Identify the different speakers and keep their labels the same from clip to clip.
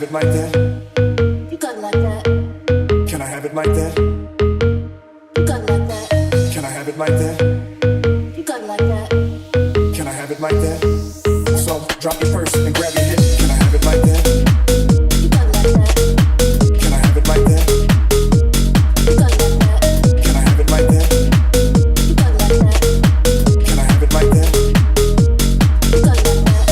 Speaker 1: have it like that?
Speaker 2: You got it like that.
Speaker 1: Can I have it like that?
Speaker 2: You got it like that.
Speaker 1: Can I have it like that?
Speaker 2: You got it like that.
Speaker 1: Can I have it like that? So drop your purse and grab your hip. Can I have it like that?
Speaker 2: You got it like that.
Speaker 1: Can I have it like that?
Speaker 2: You got it like that.
Speaker 1: Can I have it like that?
Speaker 2: You got it like that.
Speaker 1: Can I have it like that?
Speaker 2: You got it like that. You got it like that.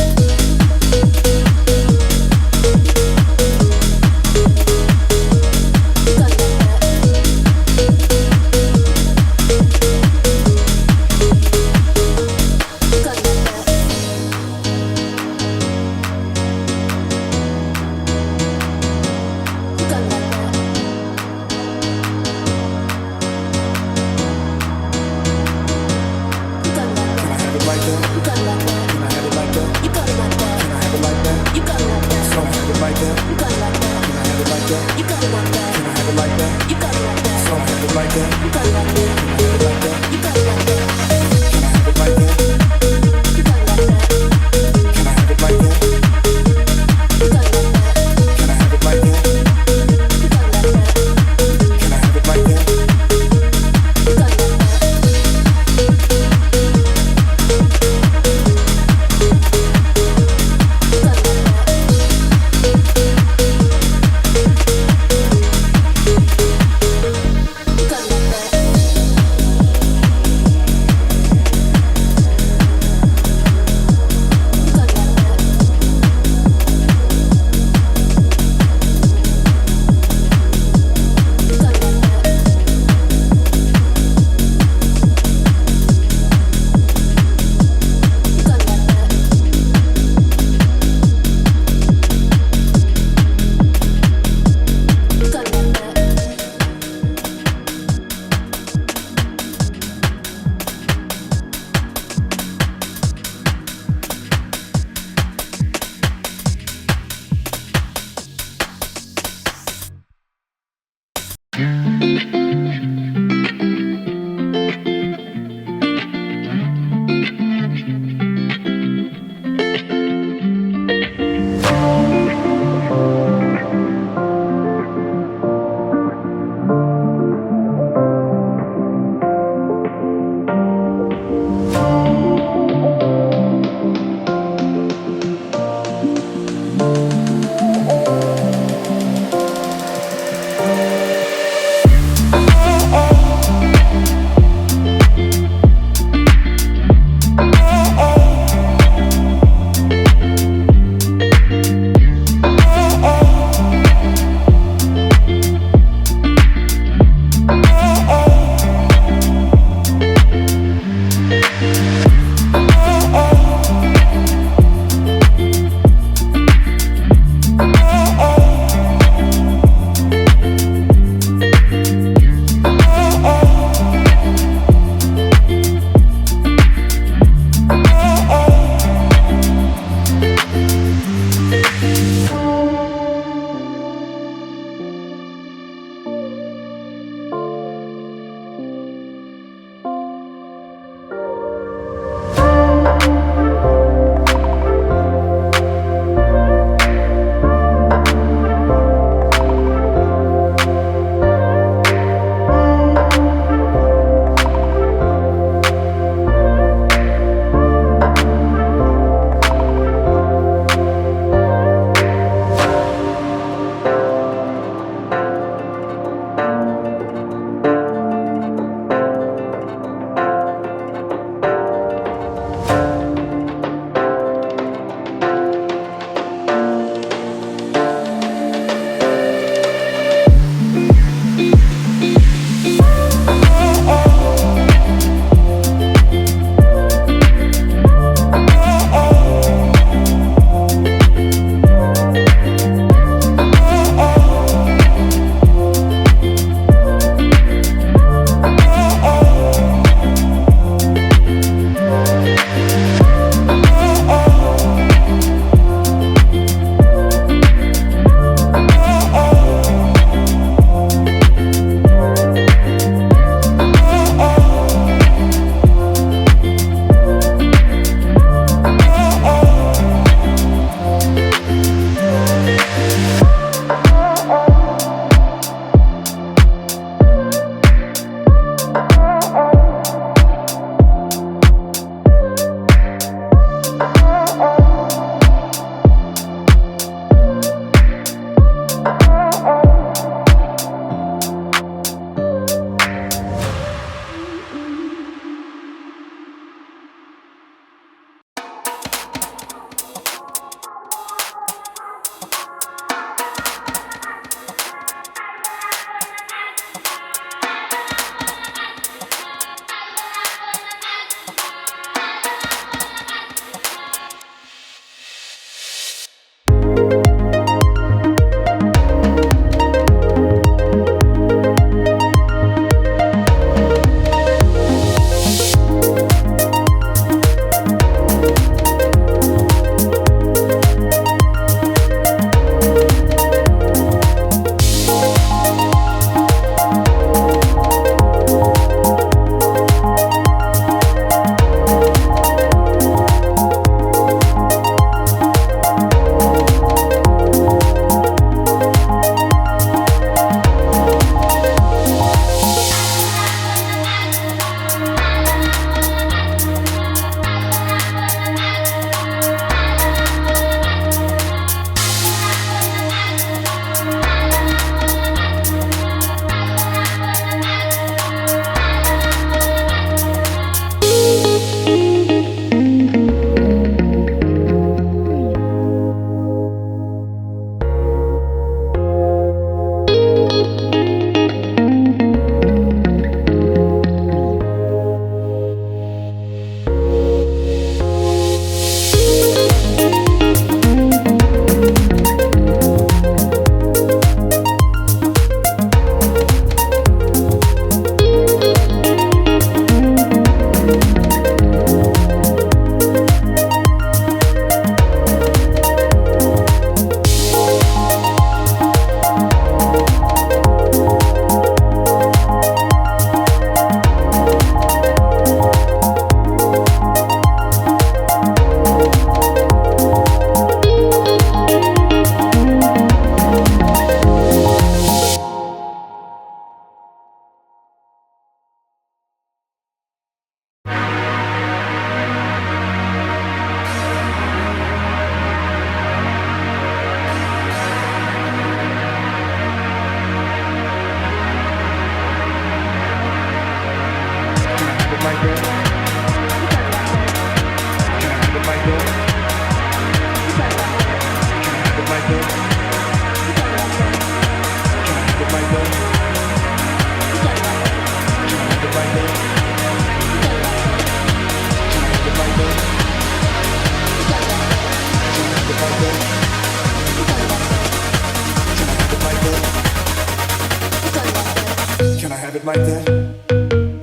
Speaker 1: like that?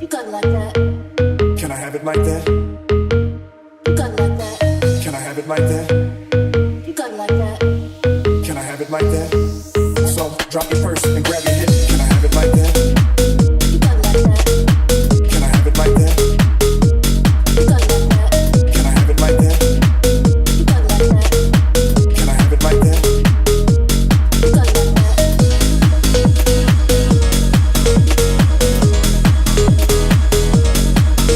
Speaker 2: You got it like that.
Speaker 1: Can I have it like that?
Speaker 2: You got it like that.
Speaker 1: Can I have it like that?
Speaker 2: You got it like that.
Speaker 1: Can I have it like that? So drop your purse and grab your hip. Can I have it like that?
Speaker 2: You got it like that.
Speaker 1: Can I have it like that?
Speaker 2: You got it like that.
Speaker 1: Can I have it like that?
Speaker 2: You got it like that.
Speaker 1: Can I have it like that?
Speaker 2: You got it like that. You got it like that. You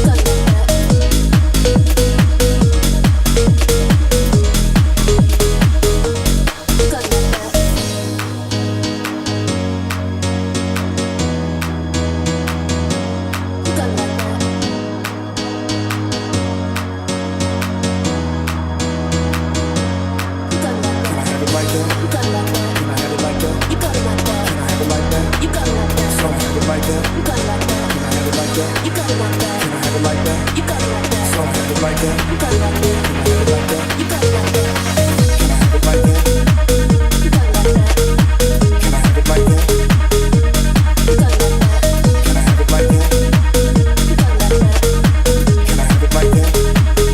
Speaker 2: got it like that. You got it like that. You got it like
Speaker 1: Can I
Speaker 2: that.
Speaker 1: have it like that?
Speaker 2: You got it like that.
Speaker 1: Can I have it like that?
Speaker 2: You got it like that.
Speaker 1: Can I have it like that?
Speaker 2: You got it like that.
Speaker 1: So have it like that?
Speaker 2: You got it like that.
Speaker 1: Can I have it like that?
Speaker 2: You got it like that.
Speaker 1: Can I have it like that?
Speaker 2: You got it like that.
Speaker 1: So have it like that?
Speaker 2: You got it like that.
Speaker 1: Can I have it like that?
Speaker 2: You got it like that.
Speaker 1: Can I have it like that?
Speaker 2: You got it like that.
Speaker 1: Can I have it like that?
Speaker 2: You got it like that.
Speaker 1: Can I have it like that?
Speaker 2: You got it like that.
Speaker 1: Can I have it like that?
Speaker 2: You got it like that. You got it like that. You got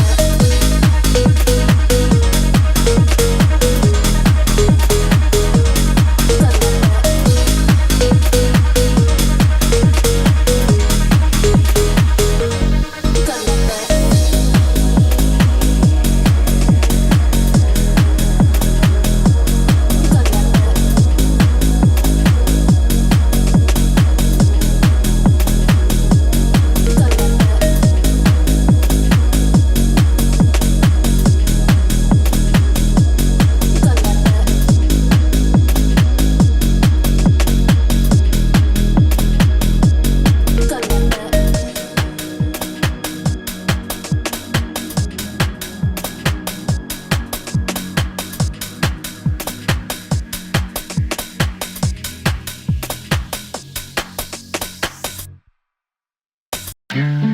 Speaker 2: it like that. You got it like that. You got it like that. You got it like that. You got it like that.
Speaker 3: You